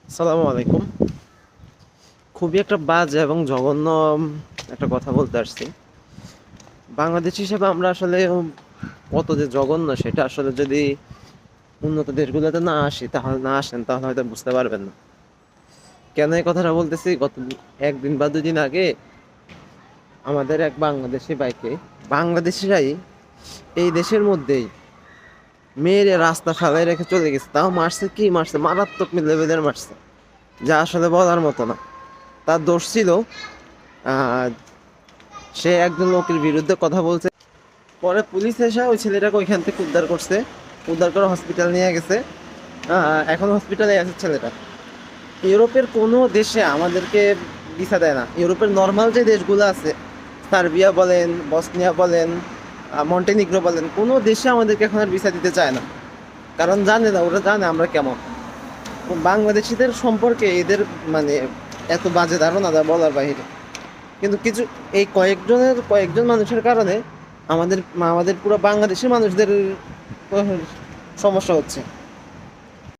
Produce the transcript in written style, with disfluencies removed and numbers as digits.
আসসালামু আলাইকুম। খুবই একটা বাজে এবং জঘন্য একটা কথা বলতে আসছি। বাংলাদেশ হিসেবে আমরা আসলে কত যে জঘন্য সেটা আসলে যদি উন্নত দেশগুলোতে না আসেন তাহলে হয়তো বুঝতে পারবেন না। কেন এই কথাটা বলতেছি? গত একদিন বা দুদিন আগে আমাদের এক বাংলাদেশি ভাইকে বাংলাদেশিরাই এই দেশের মধ্যেই মেরে রাস্তা ফালাই রেখে চলে গেছে। তাও মারছে, কি মারছে, মারাত্মক লেভেলের মারছে, যা আসলে বলার মতো না। তার দোষ ছিল আহ, সে একজন লোকের বিরুদ্ধে কথা বলছে। পরে পুলিশ এসে ওই ছেলেটাকে ওইখান থেকে উদ্ধার করছে, উদ্ধার করে হসপিটাল নিয়ে গেছে। এখন হসপিটালে আছে ছেলেটা। ইউরোপের কোনো দেশে আমাদেরকে ভিসা দেয় না। ইউরোপের নর্মাল যে দেশগুলো আছে, সার্বিয়া বলেন, বসনিয়া বলেন, মন্টেনিগ্রো বলেন, কোনো দেশে আমাদেরকে এখন আর ভিসা দিতে চায় না। কারণ জানে না, ওরা জানে আমরা কেমন। তো বাংলাদেশিদের সম্পর্কে এদের মানে এত বাজে ধারণা যা বলার বাইরে। কিন্তু কিছু এই কয়েকজন মানুষের কারণে আমাদের আমাদের পুরো বাংলাদেশের মানুষদের সমস্যা হচ্ছে।